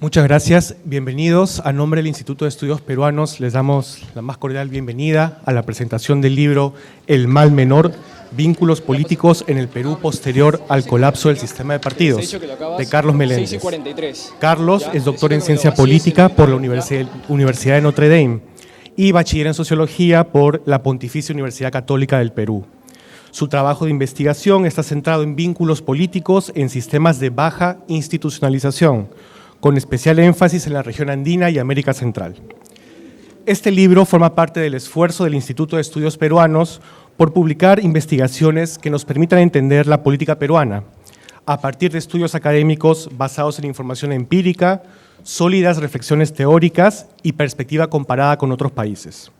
Muchas gracias. Bienvenidos. A nombre del Instituto de Estudios Peruanos les damos la más cordial bienvenida a la presentación del libro El Mal Menor, Vínculos Políticos en el Perú posterior al colapso del sistema de partidos, de Carlos Meléndez. Carlos es doctor en Ciencia Política por la Universidad de Notre Dame y bachiller en Sociología por la Pontificia Universidad Católica del Perú. Su trabajo de investigación está centrado en vínculos políticos en sistemas de baja institucionalización, con especial énfasis en la región andina y América Central. Este libro forma parte del esfuerzo del Instituto de Estudios Peruanos por publicar investigaciones que nos permitan entender la política peruana, a partir de estudios académicos basados en información empírica, sólidas reflexiones teóricas y perspectiva comparada con otros países.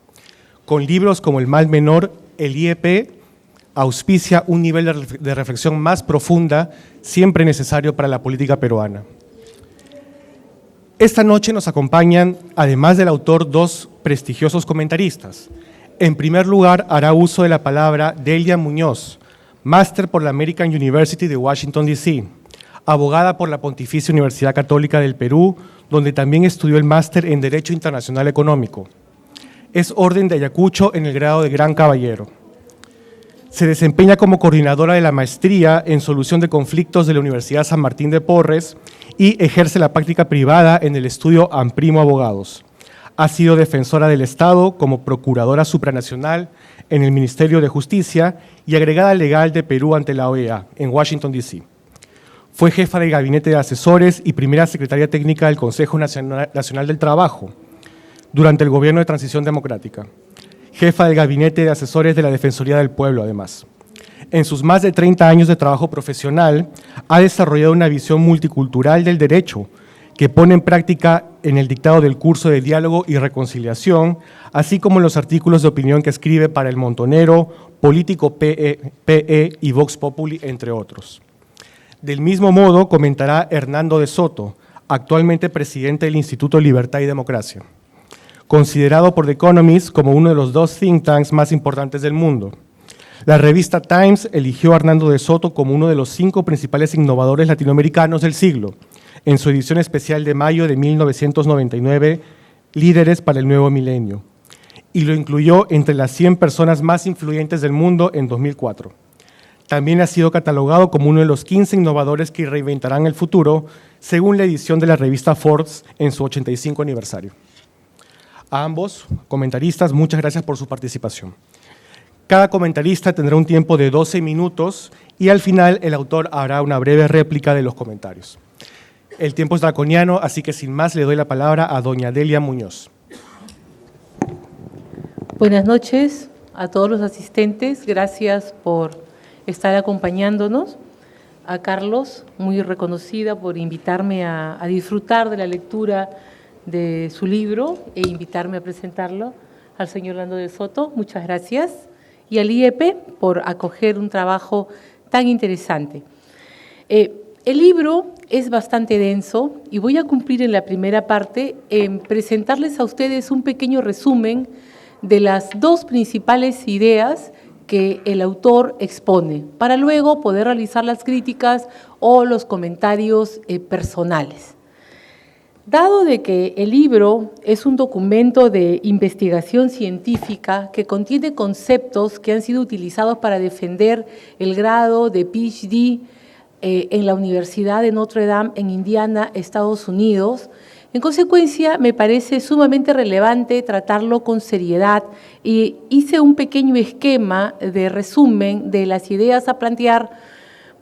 Con libros como El Mal Menor, el IEP auspicia un nivel de reflexión más profunda, siempre necesario para la política peruana. Esta noche nos acompañan, además del autor, dos prestigiosos comentaristas. En primer lugar, hará uso de la palabra Delia Muñoz, máster por la American University de Washington, D.C., abogada por la Pontificia Universidad Católica del Perú, donde también estudió el máster en Derecho Internacional Económico. Es orden de Ayacucho en el grado de Gran Caballero. Se desempeña como coordinadora de la maestría en solución de conflictos de la Universidad San Martín de Porres y ejerce la práctica privada en el estudio Amprimo Abogados. Ha sido defensora del Estado como procuradora supranacional en el Ministerio de Justicia y agregada legal de Perú ante la OEA en Washington, D.C. Fue jefa de gabinete de asesores y primera secretaria técnica del Consejo Nacional del Trabajo durante el gobierno de Transición Democrática. Jefa del Gabinete de Asesores de la Defensoría del Pueblo, además. En sus más de 30 años de trabajo profesional, ha desarrollado una visión multicultural del derecho que pone en práctica en el dictado del curso de Diálogo y Reconciliación, así como en los artículos de opinión que escribe para El Montonero, Político PE y Vox Populi, entre otros. Del mismo modo, comentará Hernando de Soto, actualmente presidente del Instituto Libertad y Democracia, considerado por The Economist como uno de los dos think tanks más importantes del mundo. La revista Times eligió a Hernando de Soto como uno de los 5 principales innovadores latinoamericanos del siglo, en su edición especial de mayo de 1999, Líderes para el Nuevo Milenio, y lo incluyó entre las 100 personas más influyentes del mundo en 2004. También ha sido catalogado como uno de los 15 innovadores que reinventarán el futuro, según la edición de la revista Forbes en su 85 aniversario. A ambos comentaristas, muchas gracias por su participación. Cada comentarista tendrá un tiempo de 12 minutos y al final el autor hará una breve réplica de los comentarios. El tiempo es draconiano, así que sin más le doy la palabra a doña Delia Muñoz. Buenas noches a todos los asistentes, gracias por estar acompañándonos. A Carlos, muy reconocida por invitarme a disfrutar de la lectura de su libro e invitarme a presentarlo. Al señor Hernando de Soto, muchas gracias. Y al IEP por acoger un trabajo tan interesante. El libro es bastante denso y voy a cumplir en la primera parte en presentarles a ustedes un pequeño resumen de las 2 principales ideas que el autor expone, para luego poder realizar las críticas o los comentarios personales. Dado de que el libro es un documento de investigación científica que contiene conceptos que han sido utilizados para defender el grado de PhD en la Universidad de Notre Dame en Indiana, Estados Unidos, en consecuencia me parece sumamente relevante tratarlo con seriedad y hice un pequeño esquema de resumen de las ideas a plantear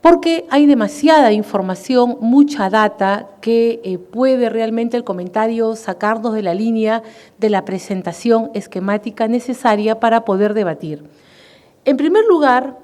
porque hay demasiada información, mucha data que puede realmente el comentario sacarnos de la línea de la presentación esquemática necesaria para poder debatir. En primer lugar,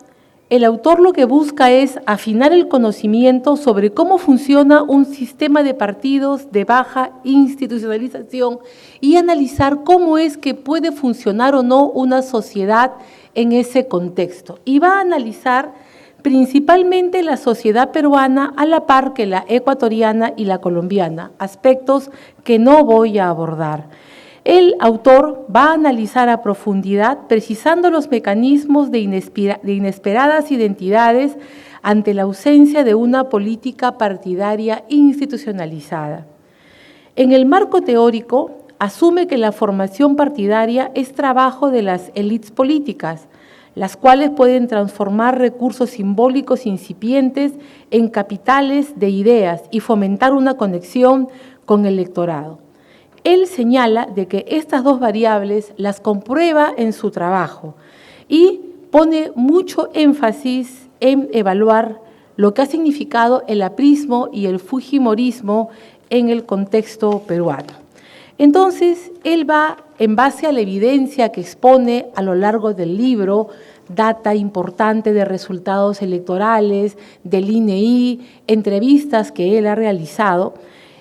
el autor lo que busca es afinar el conocimiento sobre cómo funciona un sistema de partidos de baja institucionalización y analizar cómo es que puede funcionar o no una sociedad en ese contexto. Y va a analizar principalmente la sociedad peruana a la par que la ecuatoriana y la colombiana, aspectos que no voy a abordar. El autor va a analizar a profundidad, precisando los mecanismos de inesperadas identidades ante la ausencia de una política partidaria institucionalizada. En el marco teórico, asume que la formación partidaria es trabajo de las élites políticas, las cuales pueden transformar recursos simbólicos incipientes en capitales de ideas y fomentar una conexión con el electorado. Él señala de que estas dos variables las comprueba en su trabajo y pone mucho énfasis en evaluar lo que ha significado el aprismo y el fujimorismo en el contexto peruano. Entonces, él va, en base a la evidencia que expone a lo largo del libro, data importante de resultados electorales, del INEI, entrevistas que él ha realizado,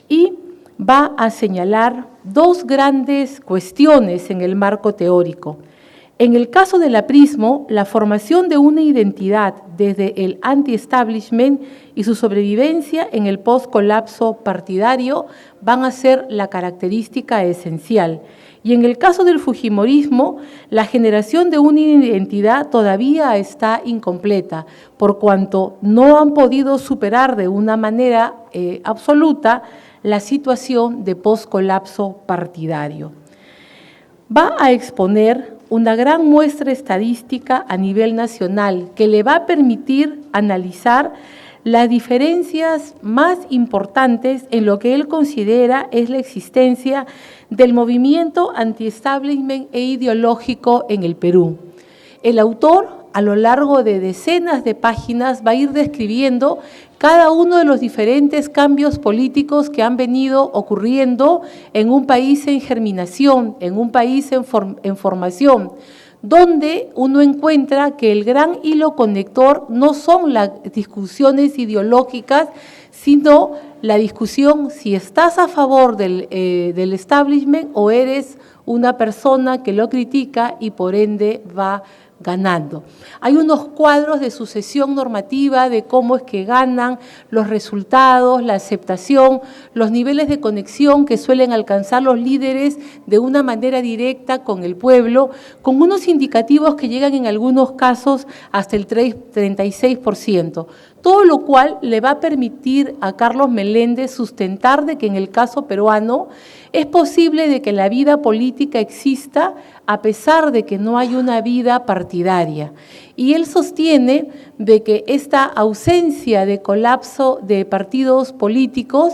y va a señalar dos grandes cuestiones en el marco teórico. En el caso del aprismo, la formación de una identidad desde el anti-establishment y su sobrevivencia en el post-colapso partidario van a ser la característica esencial. Y en el caso del fujimorismo, la generación de una identidad todavía está incompleta, por cuanto no han podido superar de una manera absoluta la situación de post-colapso partidario. Va a exponer una gran muestra estadística a nivel nacional que le va a permitir analizar las diferencias más importantes en lo que él considera es la existencia del movimiento anti-establishment e ideológico en el Perú. El autor, a lo largo de decenas de páginas, va a ir describiendo cada uno de los diferentes cambios políticos que han venido ocurriendo en un país en germinación, en un país en formación, donde uno encuentra que el gran hilo conector no son las discusiones ideológicas, sino la discusión si estás a favor del establishment o eres una persona que lo critica y por ende va ganando. Hay unos cuadros de sucesión normativa de cómo es que ganan los resultados, la aceptación, los niveles de conexión que suelen alcanzar los líderes de una manera directa con el pueblo, con unos indicativos que llegan en algunos casos hasta el 36%. Todo lo cual le va a permitir a Carlos Meléndez sustentar de que en el caso peruano es posible de que la vida política exista a pesar de que no hay una vida partidaria. Y él sostiene de que esta ausencia de colapso de partidos políticos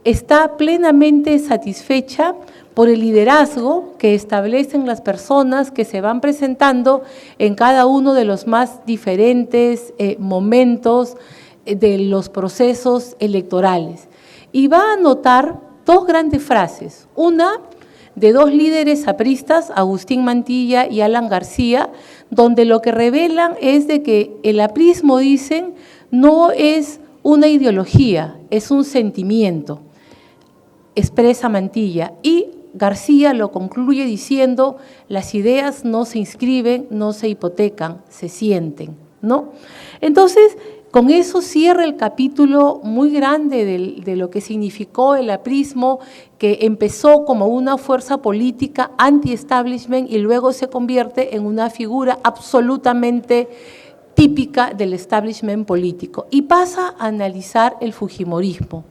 está plenamente satisfecha por el liderazgo que establecen las personas que se van presentando en cada uno de los más diferentes momentos de los procesos electorales. Y va a anotar dos grandes frases, una de dos líderes apristas, Agustín Mantilla y Alan García, donde lo que revelan es de que el aprismo, dicen, no es una ideología, es un sentimiento, expresa Mantilla, y García lo concluye diciendo, las ideas no se inscriben, no se hipotecan, se sienten, ¿no? Entonces, con eso cierra el capítulo muy grande de lo que significó el aprismo, que empezó como una fuerza política anti-establishment y luego se convierte en una figura absolutamente típica del establishment político. Y pasa a analizar el fujimorismo.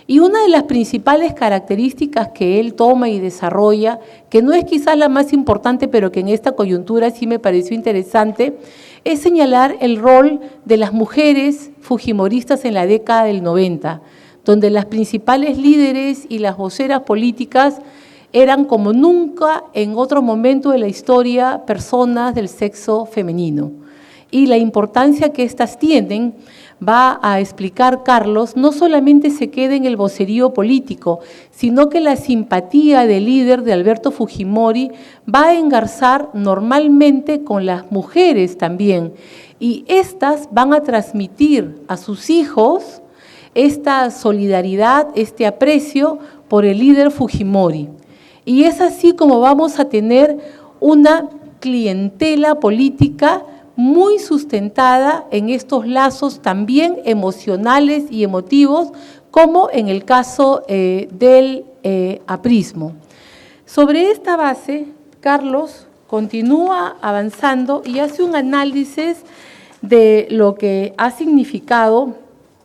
Y una de las principales características que él toma y desarrolla, que no es quizás la más importante, pero que en esta coyuntura sí me pareció interesante, es señalar el rol de las mujeres fujimoristas en la década del 90, donde las principales líderes y las voceras políticas eran como nunca en otro momento de la historia personas del sexo femenino. Y la importancia que éstas tienen, va a explicar Carlos, no solamente se queda en el vocerío político, sino que la simpatía del líder de Alberto Fujimori va a engarzar normalmente con las mujeres también. Y estas van a transmitir a sus hijos esta solidaridad, este aprecio por el líder Fujimori. Y es así como vamos a tener una clientela política muy sustentada en estos lazos también emocionales y emotivos, como en el caso del aprismo. Sobre esta base, Carlos continúa avanzando y hace un análisis de lo que ha significado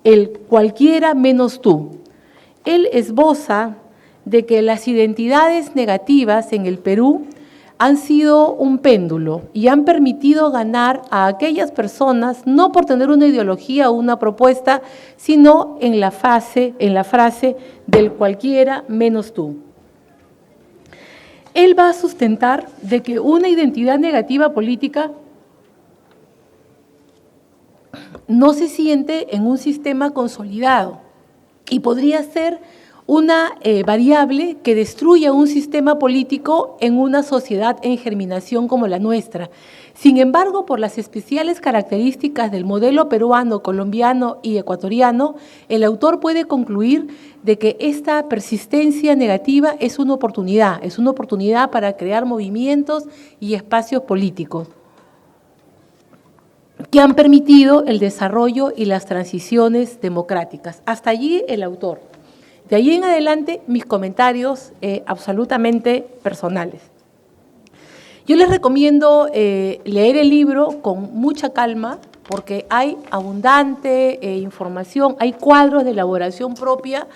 el cualquiera menos tú. Él esboza de que las identidades negativas en el Perú han sido un péndulo y han permitido ganar a aquellas personas, no por tener una ideología o una propuesta, sino en la frase del cualquiera menos tú. Él va a sustentar de que una identidad negativa política no se siente en un sistema consolidado y podría ser una variable que destruya un sistema político en una sociedad en germinación como la nuestra. Sin embargo, por las especiales características del modelo peruano, colombiano y ecuatoriano, el autor puede concluir de que esta persistencia negativa es una oportunidad para crear movimientos y espacios políticos que han permitido el desarrollo y las transiciones democráticas. Hasta allí el autor. De allí en adelante, mis comentarios absolutamente personales. Yo les recomiendo leer el libro con mucha calma, porque hay abundante información, hay cuadros de elaboración propia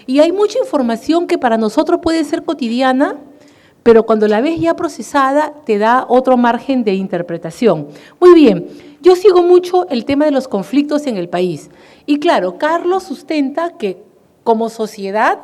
y hay mucha información que para nosotros puede ser cotidiana, pero cuando la ves ya procesada te da otro margen de interpretación. Muy bien, yo sigo mucho el tema de los conflictos en el país. Y claro, Carlos sustenta que como sociedad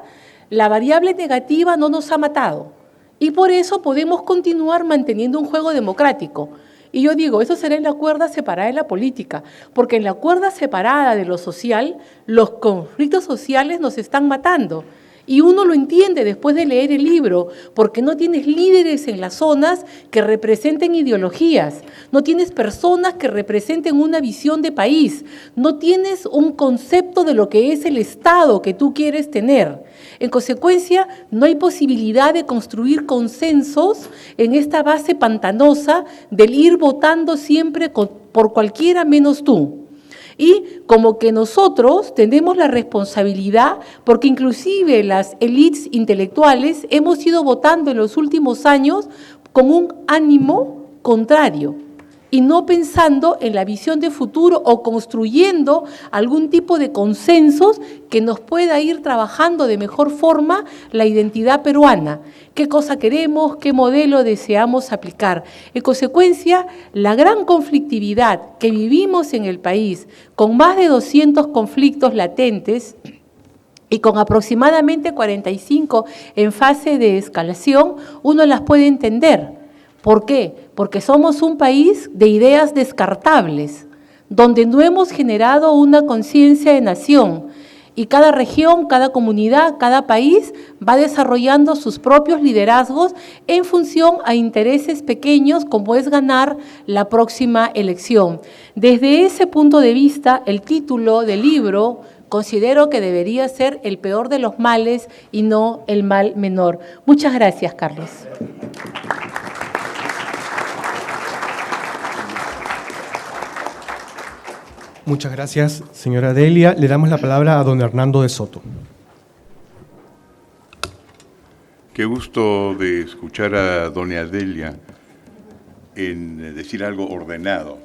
la variable negativa no nos ha matado y por eso podemos continuar manteniendo un juego democrático. Y yo digo, eso será en la cuerda separada de la política, porque en la cuerda separada de lo social, los conflictos sociales nos están matando. Y uno lo entiende después de leer el libro, porque no tienes líderes en las zonas que representen ideologías, no tienes personas que representen una visión de país, no tienes un concepto de lo que es el Estado que tú quieres tener. En consecuencia, no hay posibilidad de construir consensos en esta base pantanosa del ir votando siempre por cualquiera menos tú. Y como que nosotros tenemos la responsabilidad, porque inclusive las élites intelectuales hemos ido votando en los últimos años con un ánimo contrario y no pensando en la visión de futuro o construyendo algún tipo de consensos que nos pueda ir trabajando de mejor forma la identidad peruana. ¿Qué cosa queremos? ¿Qué modelo deseamos aplicar? En consecuencia, la gran conflictividad que vivimos en el país, con más de 200 conflictos latentes y con aproximadamente 45 en fase de escalación, uno las puede entender. ¿Por qué? Porque somos un país de ideas descartables, donde no hemos generado una conciencia de nación y cada región, cada comunidad, cada país va desarrollando sus propios liderazgos en función a intereses pequeños como es ganar la próxima elección. Desde ese punto de vista, el título del libro considero que debería ser el peor de los males y no el mal menor. Muchas gracias, Carlos. Muchas gracias, señora Delia. Le damos la palabra a don Hernando de Soto. Qué gusto de escuchar a doña Delia en decir algo ordenado,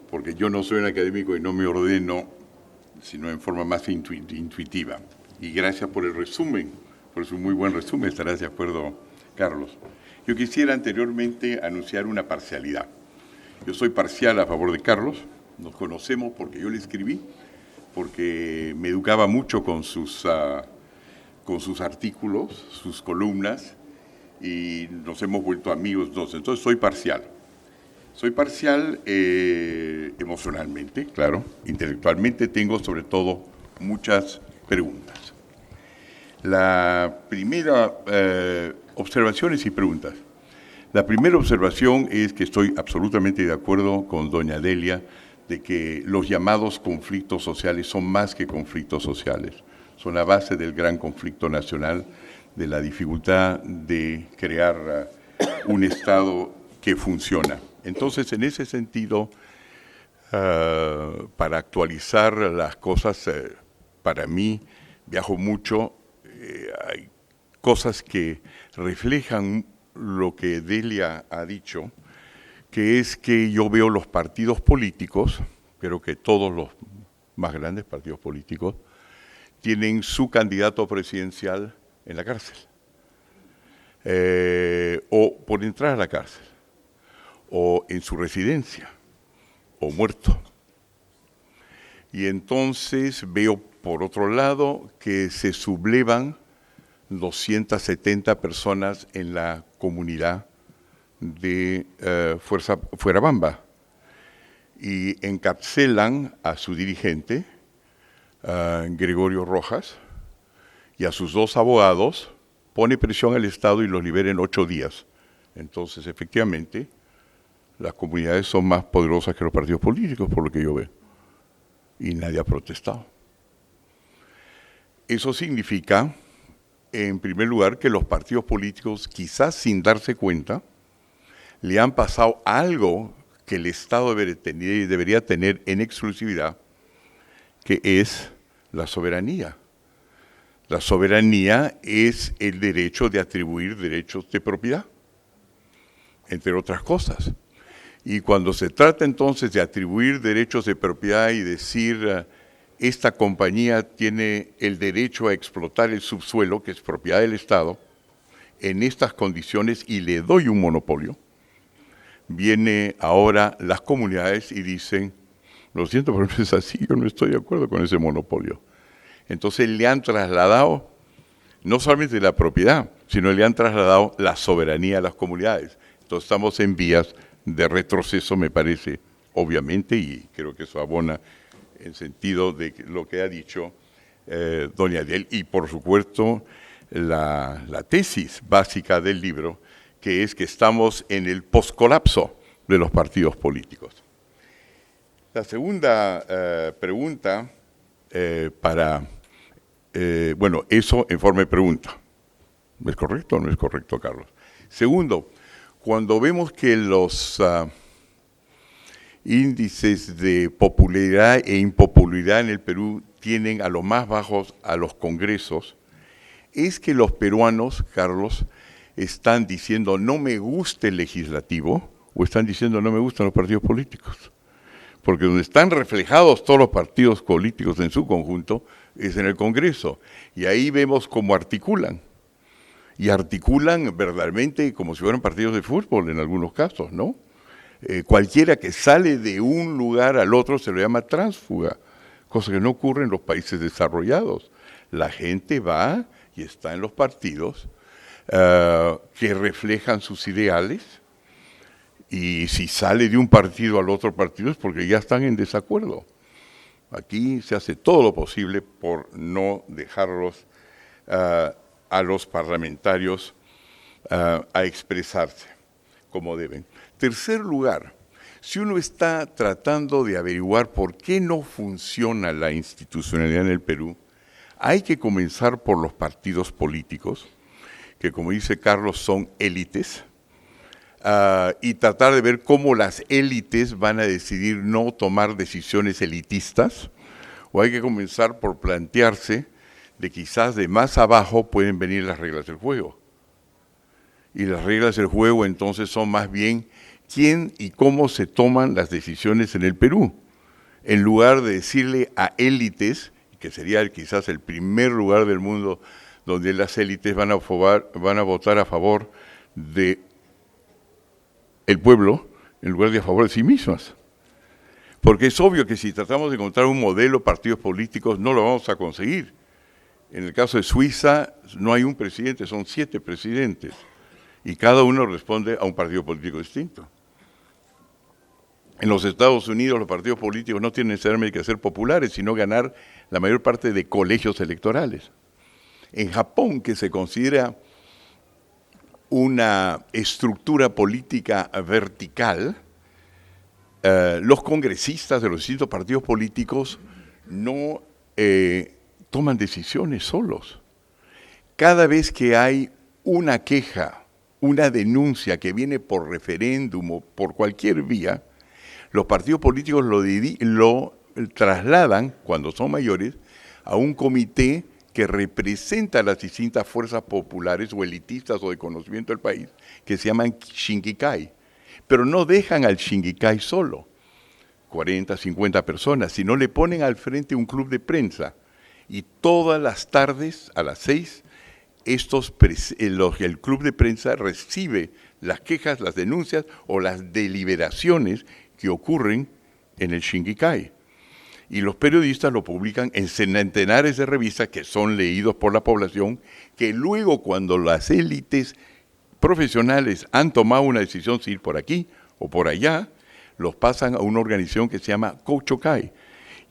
porque yo no soy un académico y no me ordeno, sino en forma más intuitiva. Y gracias por el resumen, por su muy buen resumen, estarás de acuerdo, Carlos. Yo quisiera anteriormente anunciar una parcialidad. Yo soy parcial a favor de Carlos. Nos conocemos porque yo le escribí, porque me educaba mucho con sus artículos, sus columnas, y nos hemos vuelto amigos. Entonces soy parcial. Soy parcial emocionalmente, claro. Intelectualmente tengo sobre todo muchas preguntas. La primera, observaciones y preguntas. La primera observación es que estoy absolutamente de acuerdo con doña Delia de que los llamados conflictos sociales son más que conflictos sociales, son la base del gran conflicto nacional, de la dificultad de crear un Estado que funciona. Entonces, en ese sentido, para actualizar las cosas, para mí, viajo mucho, hay cosas que reflejan lo que Delia ha dicho, que es que yo veo los partidos políticos, creo que todos los más grandes partidos políticos, tienen su candidato presidencial en la cárcel, o por entrar a la cárcel, o en su residencia, o muerto. Y entonces veo, por otro lado, que se sublevan 270 personas en la comunidad de Fuerabamba y encarcelan a su dirigente, Gregorio Rojas, y a sus 2 abogados, pone presión al Estado y los libera en 8 días. Entonces, efectivamente, las comunidades son más poderosas que los partidos políticos, por lo que yo veo. Y nadie ha protestado. Eso significa, en primer lugar, que los partidos políticos, quizás sin darse cuenta, le han pasado algo que el Estado debería tener en exclusividad, que es la soberanía. La soberanía es el derecho de atribuir derechos de propiedad, entre otras cosas. Y cuando se trata entonces de atribuir derechos de propiedad y decir esta compañía tiene el derecho a explotar el subsuelo, que es propiedad del Estado, en estas condiciones y le doy un monopolio, viene ahora las comunidades y dicen, lo siento, pero no es así, yo no estoy de acuerdo con ese monopolio. Entonces le han trasladado no solamente la propiedad, sino le han trasladado la soberanía a las comunidades. Entonces estamos en vías de retroceso, me parece, obviamente, y creo que eso abona en sentido de lo que ha dicho doña Adel, y por supuesto la tesis básica del libro, que es que estamos en el poscolapso de los partidos políticos. La segunda pregunta bueno, eso en forma de pregunta. ¿Es correcto o no es correcto, Carlos? Segundo, cuando vemos que los índices de popularidad e impopularidad en el Perú tienen a los más bajos a los congresos, es que los peruanos, Carlos, están diciendo no me gusta el legislativo o están diciendo no me gustan los partidos políticos. Porque donde están reflejados todos los partidos políticos en su conjunto es en el Congreso. Y ahí vemos cómo articulan. Y articulan verdaderamente como si fueran partidos de fútbol en algunos casos, ¿no? Cualquiera que sale de un lugar al otro se lo llama tránsfuga, cosa que no ocurre en los países desarrollados. La gente va y está en los partidos que reflejan sus ideales, y si sale de un partido al otro partido es porque ya están en desacuerdo. Aquí se hace todo lo posible por no dejarlos a los parlamentarios a expresarse como deben. Tercer lugar, si uno está tratando de averiguar por qué no funciona la institucionalidad en el Perú, hay que comenzar por los partidos políticos, que como dice Carlos son élites, y tratar de ver cómo las élites van a decidir no tomar decisiones elitistas, o hay que comenzar por plantearse de quizás de más abajo pueden venir las reglas del juego. Y las reglas del juego entonces son más bien quién y cómo se toman las decisiones en el Perú, en lugar de decirle a élites, que sería quizás el primer lugar del mundo donde las élites van a votar a favor de el pueblo en lugar de a favor de sí mismas. Porque es obvio que si tratamos de encontrar un modelo de partidos políticos no lo vamos a conseguir. En el caso de Suiza no hay un presidente, son 7 presidentes y cada uno responde a un partido político distinto. En los Estados Unidos los partidos políticos no tienen necesariamente que ser populares, sino ganar la mayor parte de colegios electorales. En Japón, que se considera una estructura política vertical, los congresistas de los distintos partidos políticos no toman decisiones solos. Cada vez que hay una queja, una denuncia que viene por referéndum o por cualquier vía, los partidos políticos lo trasladan, cuando son mayores, a un comité que representa a las distintas fuerzas populares o elitistas o de conocimiento del país, que se llaman Shinkikai. Pero no dejan al Shinkikai solo, 40, 50 personas, sino le ponen al frente un club de prensa. Y todas las tardes, a las 6, el club de prensa recibe las quejas, las denuncias o las deliberaciones que ocurren en el Shingikai. Y los periodistas lo publican en centenares de revistas que son leídos por la población, que luego cuando las élites profesionales han tomado una decisión si ir por aquí o por allá, los pasan a una organización que se llama Kouchokai.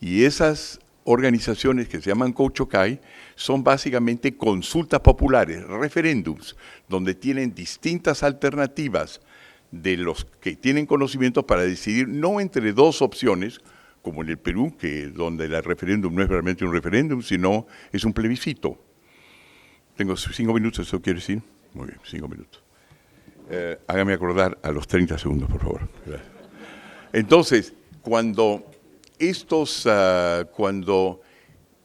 Y esas organizaciones que se llaman Kouchokai son básicamente consultas populares, referéndums, donde tienen distintas alternativas de los que tienen conocimiento para decidir no entre dos opciones, como en el Perú, donde el referéndum no es realmente un referéndum, sino es un plebiscito. Tengo 5 minutos, ¿eso quiere decir? Muy bien, 5 minutos. Hágame acordar a los 30 segundos, por favor. Gracias. Entonces,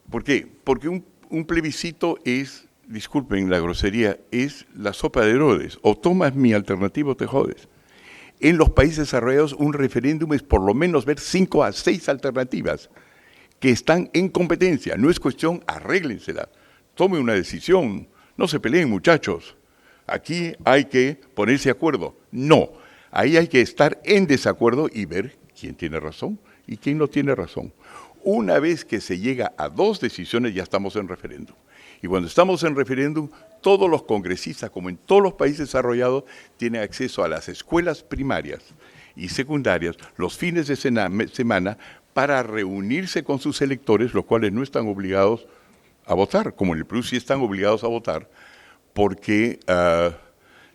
¿por qué? Porque un plebiscito es, disculpen la grosería, es la sopa de Herodes. O tomas mi alternativa o te jodes. En los países desarrollados, un referéndum es por lo menos ver 5 a 6 alternativas que están en competencia. No es cuestión, arréglensela. Tome una decisión. No se peleen, muchachos. Aquí hay que ponerse de acuerdo. No. Ahí hay que estar en desacuerdo y ver quién tiene razón y quién no tiene razón. Una vez que se llega a 2 decisiones, ya estamos en referéndum. Y cuando estamos en referéndum, todos los congresistas, como en todos los países desarrollados, tienen acceso a las escuelas primarias y secundarias los fines de semana para reunirse con sus electores, los cuales no están obligados a votar, como en el Perú sí están obligados a votar, porque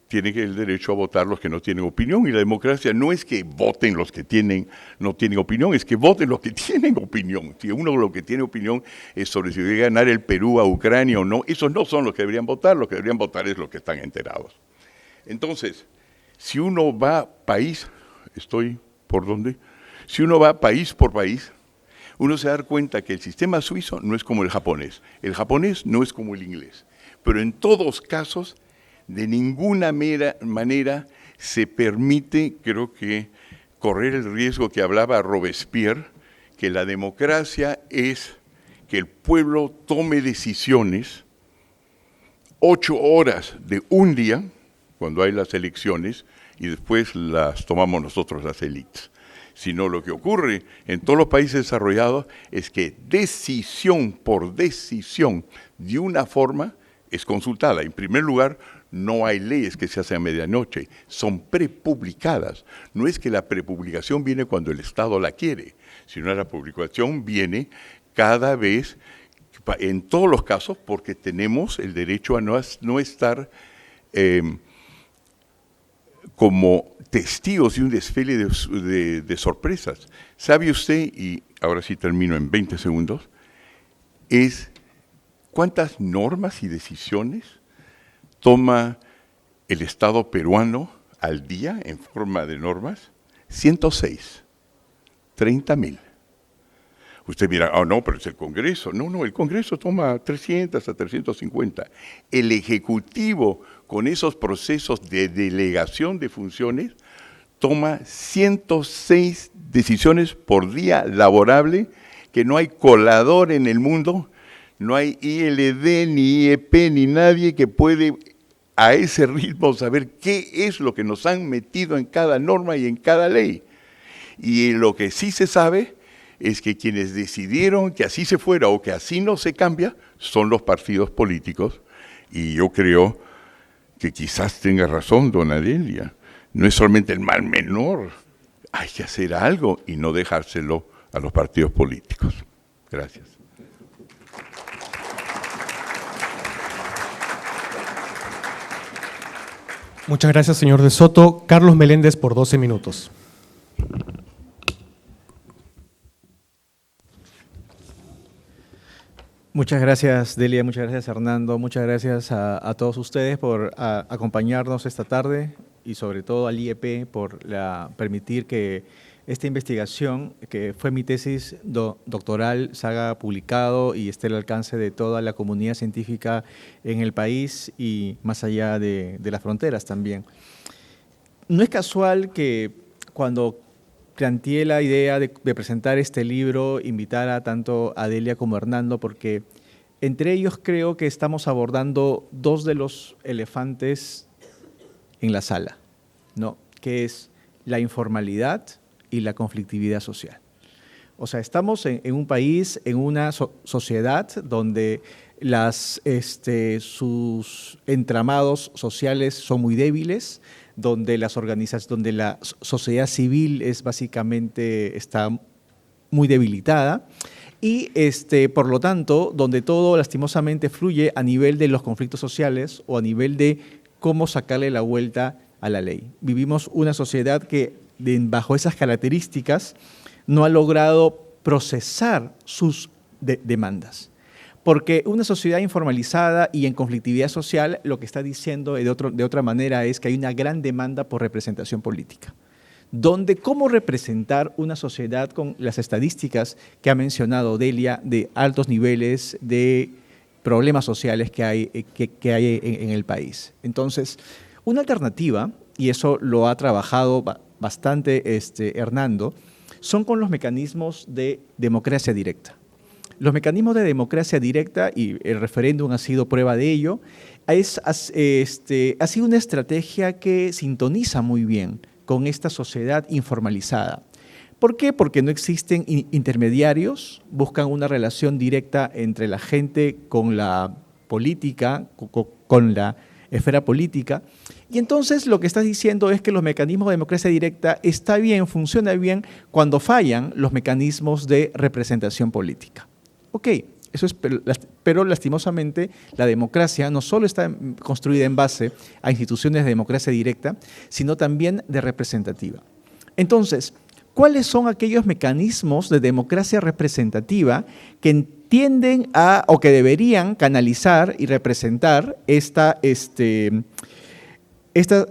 tienen el derecho a votar los que no tienen opinión. Y la democracia no es que voten los que no tienen opinión, es que voten los que tienen opinión. Si uno lo que tiene opinión es sobre si debe ganar el Perú a Ucrania o no, esos no son los que deberían votar, los que deberían votar es los que están enterados. Entonces, si uno va país, Si uno va país por país, uno se da cuenta que el sistema suizo no es como el japonés no es como el inglés, pero en todos casos, de ninguna manera se permite, creo que, correr el riesgo que hablaba Robespierre, que la democracia es que el pueblo tome decisiones 8 horas de un día, cuando hay las elecciones, y después las tomamos nosotros las élites. Sino lo que ocurre en todos los países desarrollados es que decisión por decisión, de una forma, es consultada. En primer lugar, no hay leyes que se hacen a medianoche, son prepublicadas. No es que la prepublicación viene cuando el Estado la quiere, sino la publicación viene cada vez, en todos los casos, porque tenemos el derecho a no estar como testigos de un desfile de sorpresas. ¿Sabe usted, y ahora sí termino en 20 segundos, cuántas normas y decisiones toma el Estado peruano al día en forma de normas? 106, 30,000. Usted mira, no, pero es el Congreso. No, el Congreso toma 300 a 350. El Ejecutivo, con esos procesos de delegación de funciones, toma 106 decisiones por día laborable, que no hay colador en el mundo, no hay ILD, ni IEP, ni nadie que puede a ese ritmo saber qué es lo que nos han metido en cada norma y en cada ley. Y lo que sí se sabe es que quienes decidieron que así se fuera o que así no se cambia son los partidos políticos. Y yo creo que quizás tenga razón don Adelia. No es solamente el mal menor. Hay que hacer algo y no dejárselo a los partidos políticos. Gracias. Muchas gracias, señor de Soto. Carlos Meléndez, por 12 minutos. Muchas gracias, Delia, muchas gracias, Hernando, muchas gracias a todos ustedes por acompañarnos esta tarde y sobre todo al IEP por permitir que esta investigación, que fue mi tesis doctoral, se haga publicado y esté al alcance de toda la comunidad científica en el país y más allá de las fronteras también. No es casual que cuando planteé la idea de presentar este libro, invitar a tanto a Delia como a Hernando, porque Entre ellos creo que estamos abordando dos de los elefantes en la sala, ¿no? Que es la informalidad y la conflictividad social. O sea, estamos en un país, en una sociedad donde sus entramados sociales son muy débiles, donde la sociedad civil está muy debilitada y por lo tanto donde todo lastimosamente fluye a nivel de los conflictos sociales o a nivel de cómo sacarle la vuelta a la ley. Vivimos una sociedad que bajo esas características no ha logrado procesar sus demandas. Porque una sociedad informalizada y en conflictividad social lo que está diciendo de otra manera es que hay una gran demanda por representación política. Donde cómo representar una sociedad con las estadísticas que ha mencionado Delia de altos niveles de problemas sociales que hay en el país. Entonces, una alternativa, y eso lo ha trabajado bastante Hernando, son con los mecanismos de democracia directa. Los mecanismos de democracia directa, y el referéndum ha sido prueba de ello, ha sido una estrategia que sintoniza muy bien con esta sociedad informalizada. ¿Por qué? Porque no existen intermediarios, buscan una relación directa entre la gente con la política, con la esfera política. Y entonces lo que estás diciendo es que los mecanismos de democracia directa está bien, funciona bien cuando fallan los mecanismos de representación política. Ok, eso es, pero lastimosamente la democracia no solo está construida en base a instituciones de democracia directa, sino también de representativa. Entonces, ¿cuáles son aquellos mecanismos de democracia representativa que entienden o que deberían canalizar y representar esta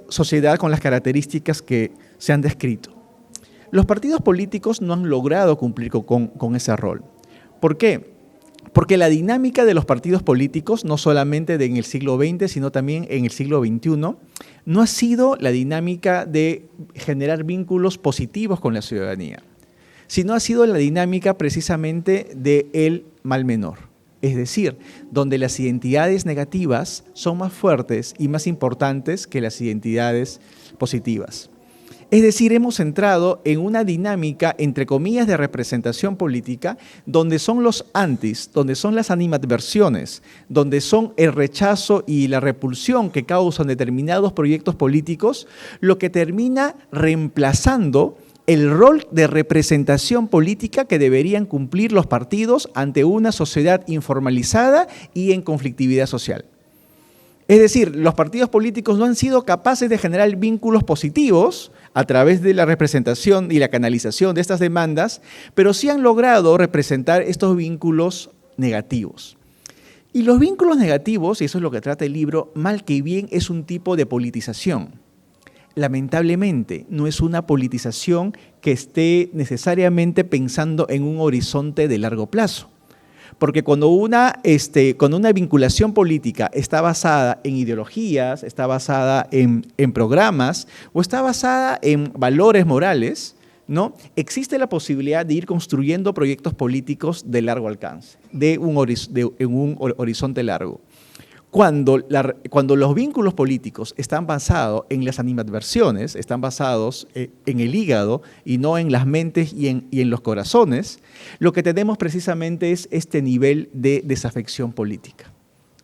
sociedad con las características que se han descrito? Los partidos políticos no han logrado cumplir con ese rol. ¿Por qué? Porque la dinámica de los partidos políticos, no solamente en el siglo XX, sino también en el siglo XXI, no ha sido la dinámica de generar vínculos positivos con la ciudadanía, sino ha sido la dinámica precisamente del mal menor. Es decir, donde las identidades negativas son más fuertes y más importantes que las identidades positivas. Es decir, hemos entrado en una dinámica, entre comillas, de representación política, donde son los antis, donde son las animadversiones, donde son el rechazo y la repulsión que causan determinados proyectos políticos, lo que termina reemplazando el rol de representación política que deberían cumplir los partidos ante una sociedad informalizada y en conflictividad social. Es decir, los partidos políticos no han sido capaces de generar vínculos positivos a través de la representación y la canalización de estas demandas, pero sí han logrado representar estos vínculos negativos. Y los vínculos negativos, y eso es lo que trata el libro, mal que bien es un tipo de politización. Lamentablemente, no es una politización que esté necesariamente pensando en un horizonte de largo plazo. Porque cuando una vinculación política está basada en ideologías, está basada en programas o está basada en valores morales, ¿no? Existe la posibilidad de ir construyendo proyectos políticos de largo alcance, en un horizonte largo. Cuando los vínculos políticos están basados en las animadversiones, están basados en el hígado y no en las mentes y en los corazones, lo que tenemos precisamente es este nivel de desafección política.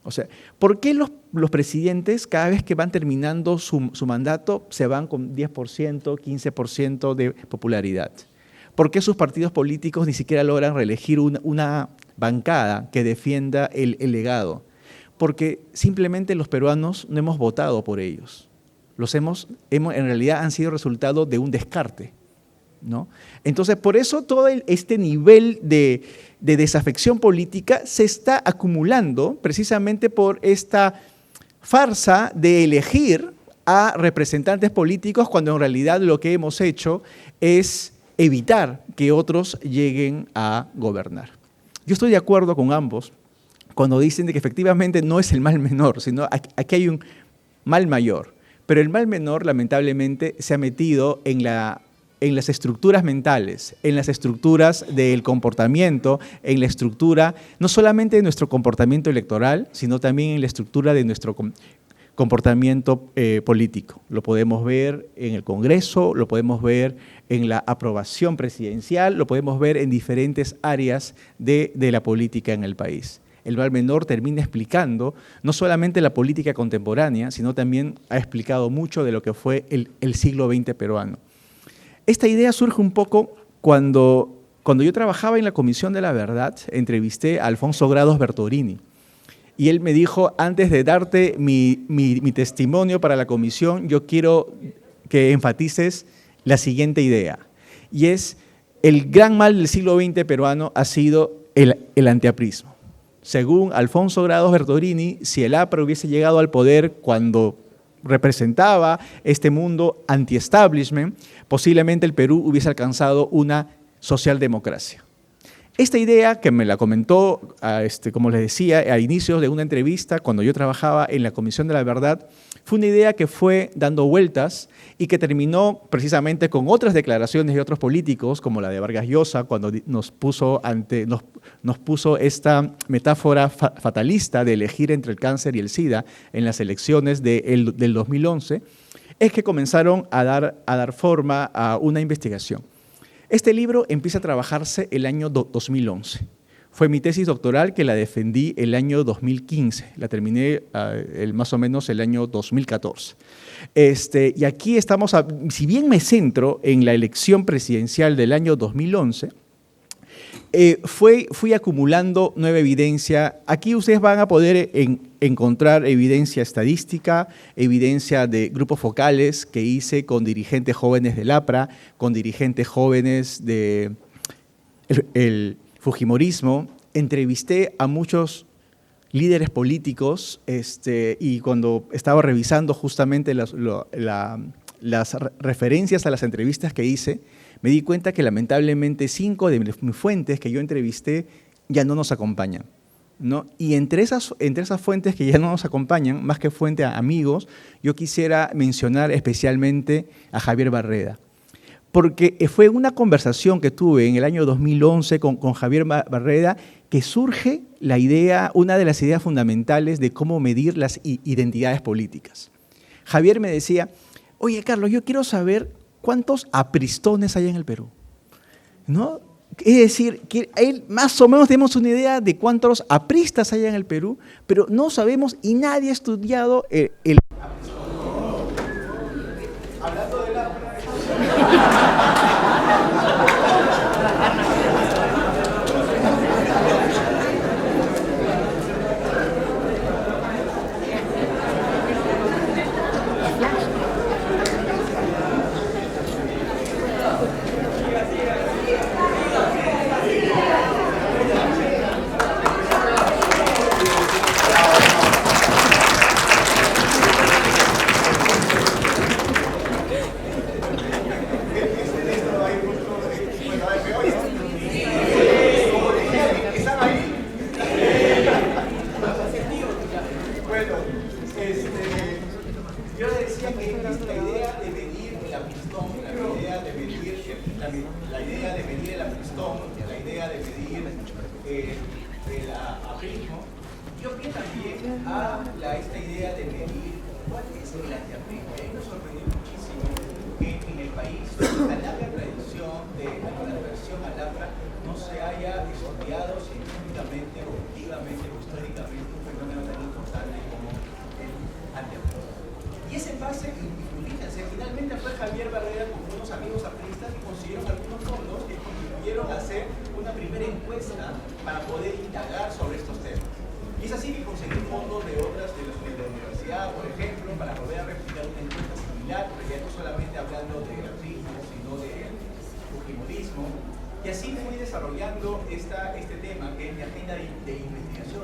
O sea, ¿por qué los presidentes cada vez que van terminando su mandato se van con 10%, 15% de popularidad? ¿Por qué sus partidos políticos ni siquiera logran reelegir una bancada que defienda el legado? Porque simplemente los peruanos no hemos votado por ellos. En realidad han sido resultado de un descarte, ¿no? Entonces, por eso todo este nivel de desafección política se está acumulando precisamente por esta farsa de elegir a representantes políticos cuando en realidad lo que hemos hecho es evitar que otros lleguen a gobernar. Yo estoy de acuerdo con ambos cuando dicen de que efectivamente no es el mal menor, sino aquí hay un mal mayor. Pero el mal menor, lamentablemente, se ha metido en la en las estructuras mentales, en las estructuras del comportamiento, en la estructura no solamente de nuestro comportamiento electoral, sino también en la estructura de nuestro comportamiento político. Lo podemos ver en el Congreso, lo podemos ver en la aprobación presidencial, lo podemos ver en diferentes áreas de la política en el país. El mal menor termina explicando no solamente la política contemporánea, sino también ha explicado mucho de lo que fue el siglo XX peruano. Esta idea surge un poco cuando yo trabajaba en la Comisión de la Verdad, entrevisté a Alfonso Grados Bertorini. Y él me dijo, antes de darte mi testimonio para la comisión, yo quiero que enfatices la siguiente idea. Y es, el gran mal del siglo XX peruano ha sido el antiaprismo. Según Alfonso Grados Bertorini, si el APRA hubiese llegado al poder cuando representaba este mundo anti-establishment, posiblemente el Perú hubiese alcanzado una socialdemocracia. Esta idea, que me la comentó, como les decía, a inicios de una entrevista, cuando yo trabajaba en la Comisión de la Verdad, fue una idea que fue dando vueltas y que terminó precisamente con otras declaraciones de otros políticos, como la de Vargas Llosa, cuando nos puso esta metáfora fatalista de elegir entre el cáncer y el SIDA en las elecciones del 2011, es que comenzaron a dar forma a una investigación. Este libro empieza a trabajarse el año 2011. Fue mi tesis doctoral que la defendí el año 2015. La terminé más o menos el año 2014. Y aquí estamos, si bien me centro en la elección presidencial del año 2011, fui acumulando nueva evidencia. Aquí ustedes van a poder encontrar evidencia estadística, evidencia de grupos focales que hice con dirigentes jóvenes del APRA, con dirigentes jóvenes del Fujimorismo. Entrevisté a muchos líderes políticos y cuando estaba revisando justamente las referencias a las entrevistas que hice, me di cuenta que lamentablemente 5 de mis fuentes que yo entrevisté ya no nos acompañan, ¿no? Y entre esas fuentes que ya no nos acompañan, más que fuente a amigos, yo quisiera mencionar especialmente a Javier Barreda, porque fue una conversación que tuve en el año 2011 con Javier Barreda que surge la idea, una de las ideas fundamentales de cómo medir las identidades políticas. Javier me decía, oye, Carlos, yo quiero saber ¿cuántos apristones hay en el Perú? ¿No? Es decir, que más o menos tenemos una idea de cuántos apristas hay en el Perú, pero no sabemos y nadie ha estudiado el hablando de la Y así fui desarrollando este tema, que es mi agenda de investigación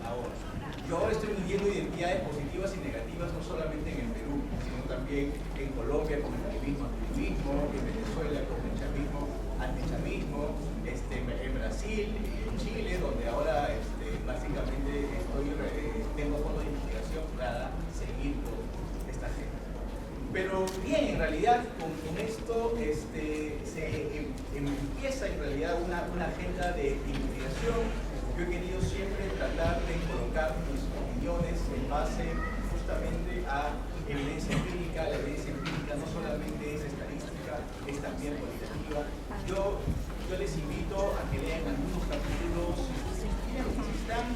ahora. Yo ahora estoy midiendo identidades positivas y negativas no solamente en el Perú, sino también en Colombia con el chavismo, antichavismo, en Venezuela con el chavismo, antichavismo, en Brasil, en Chile, donde ahora básicamente tengo fondos de investigación para seguir con esta agenda. Pero bien, en realidad con esto se empieza en realidad una agenda de investigación. Yo he querido siempre tratar de colocar mis opiniones en base justamente a evidencia empírica. La evidencia empírica no solamente es estadística, es también cualitativa. Yo les invito a que lean algunos capítulos. Si están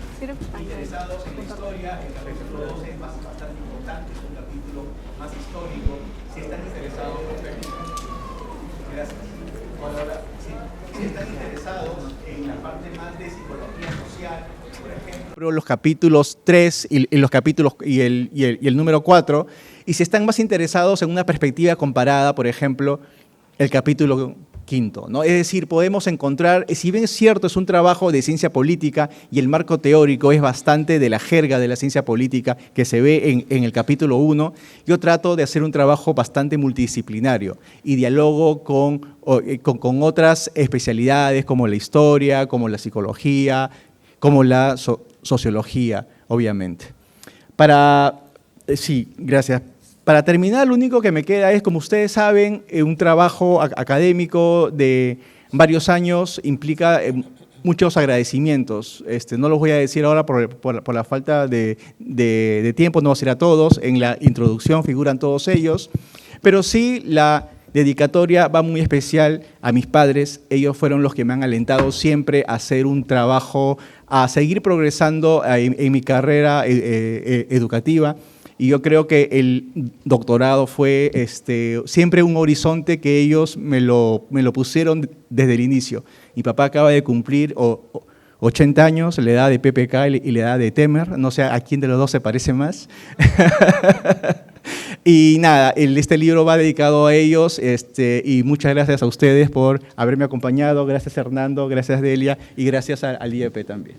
interesados en la historia, el capítulo 2 es bastante importante, es un capítulo más histórico. Si están interesados, gracias. Ahora, si están interesados en la parte más de psicología social, por ejemplo, Los capítulos 3 y los capítulos y el número 4, y si están más interesados en una perspectiva comparada, por ejemplo, el capítulo 5, ¿no? Es decir, podemos encontrar, si bien es cierto, es un trabajo de ciencia política y el marco teórico es bastante de la jerga de la ciencia política que se ve en el capítulo 1, yo trato de hacer un trabajo bastante multidisciplinario y dialogo con otras especialidades como la historia, como la psicología, como la sociología, obviamente. Sí, gracias. Para terminar, lo único que me queda es, como ustedes saben, un trabajo académico de varios años implica muchos agradecimientos. No los voy a decir ahora por la falta de tiempo, no voy a decir a todos. En la introducción figuran todos ellos, pero sí la dedicatoria va muy especial a mis padres. Ellos fueron los que me han alentado siempre a hacer un trabajo, a seguir progresando en mi carrera educativa. Y yo creo que el doctorado fue siempre un horizonte que ellos me lo pusieron desde el inicio. Mi papá acaba de cumplir 80 años, la edad de PPK y la edad de Temer. No sé a quién de los dos se parece más. Y nada, este libro va dedicado a ellos y muchas gracias a ustedes por haberme acompañado. Gracias Hernando, gracias Delia y gracias al IEP también.